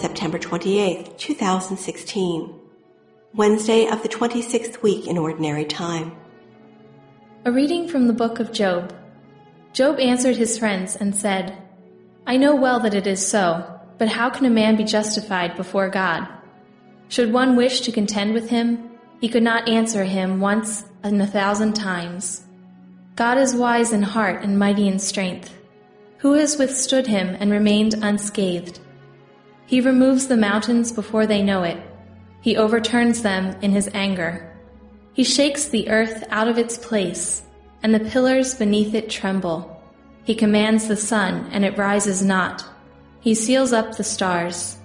September 28, 2016, Wednesday of the 26th week in Ordinary Time. A reading from the book of Job. Job answered his friends and said, I know well that it is so, but how can a man be justified before God? Should one wish to contend with him, he could not answer him once in 1,000 times. God is wise in heart and mighty in strength. Who has withstood him and remained unscathed? He removes the mountains before they know it. He overturns them in his anger. He shakes the earth out of its place, and the pillars beneath it tremble. He commands the sun, and it rises not. He seals up the stars.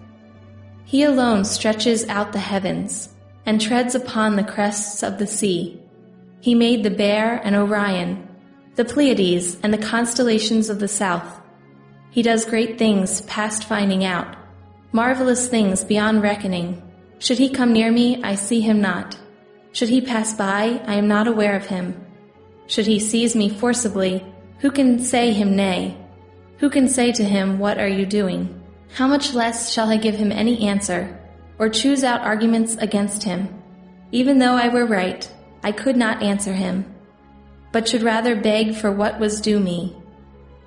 He alone stretches out the heavens, and treads upon the crests of the sea. He made the Bear and Orion, the Pleiades and the constellations of the south. He does great things past finding out, marvelous things beyond reckoning. Should he come near me, I see him not. Should he pass by, I am not aware of him. Should he seize me forcibly, who can say him nay? Who can say to him, what are you doing? How much less shall I give him any answer, or choose out arguments against him? Even though I were right, I could not answer him, but should rather beg for what was due me.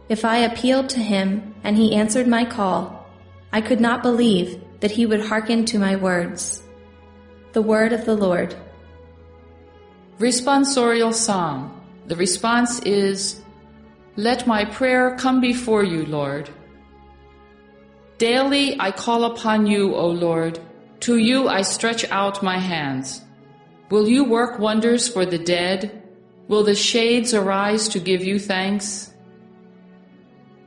If I appealed to him, and he answered my call, I could not believe that he would hearken to my words. The word of the Lord. Responsorial Psalm. The response is, Let my prayer come before you, Lord. Daily I call upon you, O Lord. To you I stretch out my hands. Will you work wonders for the dead? Will the shades arise to give you thanks?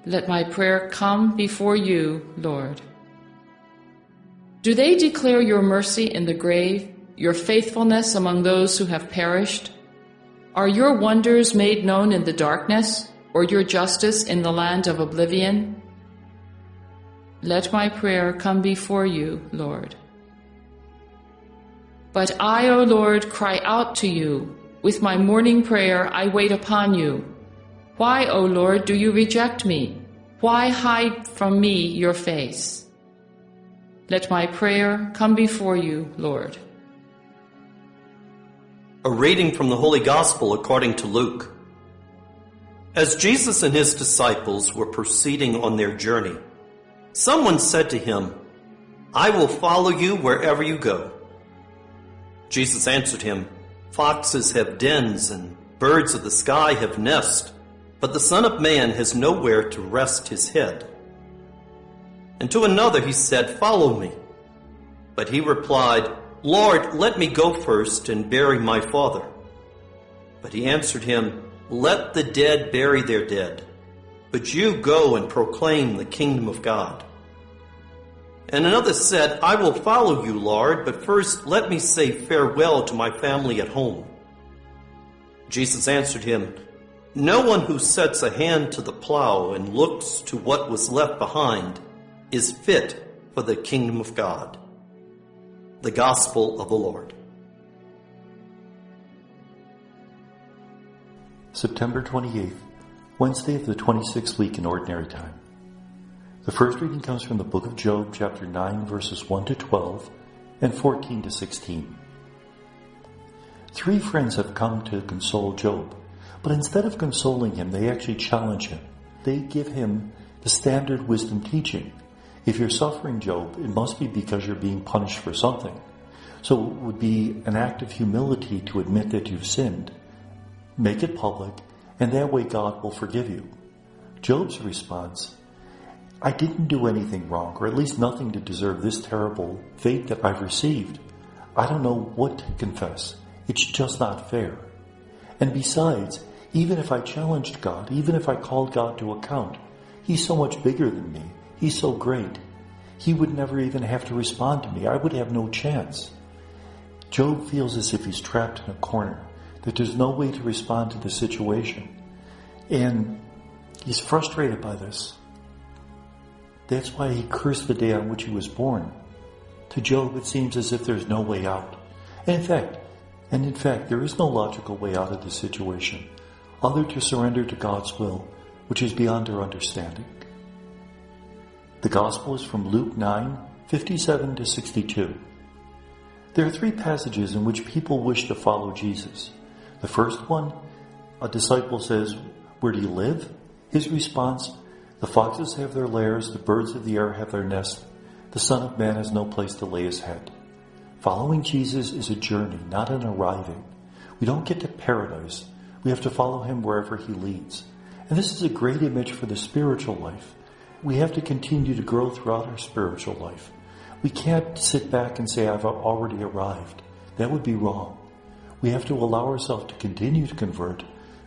Let my prayer come before you, Lord. Do they declare your mercy in the grave, your faithfulness among those who have perished? Are your wonders made known in the darkness, or your justice in the land of oblivion? Let my prayer come before you, Lord. But I, O Lord, cry out to you. With my morning prayer I wait upon you. Why, O Lord, do you reject me? Why hide from me your face? Let my prayer come before you, Lord. A reading from the Holy Gospel according to Luke. As Jesus and his disciples were proceeding on their journey, someone said to him, I will follow you wherever you go. Jesus answered him, Foxes have dens and birds of the sky have nests, but the Son of Man has nowhere to rest his head. And to another he said, Follow me. But he replied, Lord, let me go first and bury my father. But he answered him, Let the dead bury their dead, but you go and proclaim the kingdom of God. And another said, I will follow you, Lord, but first let me say farewell to my family at home. Jesus answered him, No one who sets a hand to the plow and looks to what was left behind is fit for the kingdom of God. The Gospel of the Lord. September 28th, Wednesday of the 26th week in Ordinary Time. The first reading comes from the book of Job, chapter 9, verses 1 to 12, and 14 to 16. 3 friends have come to console Job, but instead of consoling him, they actually challenge him. They give him the standard wisdom teaching. If you're suffering, Job, it must be because you're being punished for something. So it would be an act of humility to admit that you've sinned. Make it public, and that way God will forgive you. Job's response, I didn't do anything wrong, or at least nothing to deserve this terrible fate that I've received. I don't know what to confess. It's just not fair. And besides, even if I challenged God, even if I called God to account, He's so much bigger than me. He's so great. He would never even have to respond to me. I would have no chance. Job feels as if he's trapped in a corner, that there's no way to respond to the situation. And he's frustrated by this. That's why he cursed the day on which he was born. To Job, it seems as if there's no way out. And in fact, there is no logical way out of the situation, other to surrender to God's will, which is beyond our understanding. The Gospel is from Luke 9, 57 to 62. There are three passages in which people wish to follow Jesus. The first one, a disciple says, "Where do you live?" His response, "The foxes have their lairs, the birds of the air have their nests. The Son of Man has no place to lay his head." Following Jesus is a journey, not an arriving. We don't get to paradise. We have to follow him wherever he leads. And this is a great image for the spiritual life. We have to continue to grow throughout our spiritual life. We can't sit back and say, "I've already arrived." That would be wrong. We have to allow ourselves to continue to convert,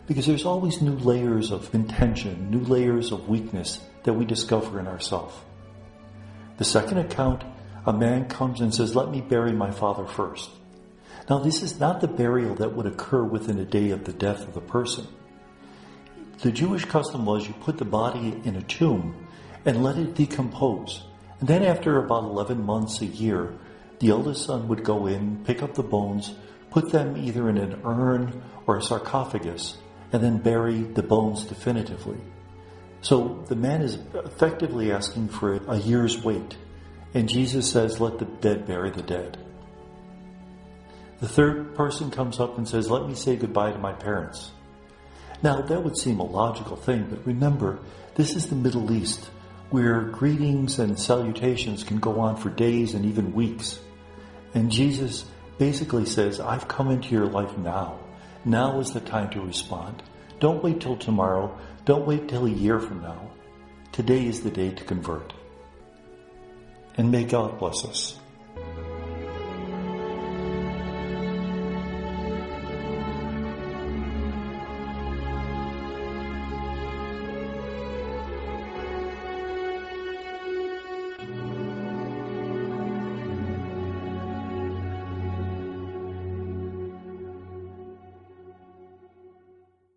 because there's always new layers of intention, new layers of weakness that we discover in ourselves. The second account, a man comes and says, "Let me bury my father first." Now, this is not the burial that would occur within a day of the death of the person. The Jewish custom was you put the body in a tomb and let it decompose. And then after about 11 months, a year, the eldest son would go in, pick up the bones, put them either in an urn or a sarcophagus, and then bury the bones definitively. So the man is effectively asking for a year's wait. And Jesus says, "Let the dead bury the dead." The third person comes up and says, "Let me say goodbye to my parents." Now, that would seem a logical thing, but remember, this is the Middle East, where greetings and salutations can go on for days and even weeks. And Jesus basically says, "I've come into your life now. Now is the time to respond. Don't wait till tomorrow. Don't wait till a year from now. Today is the day to convert." And may God bless us.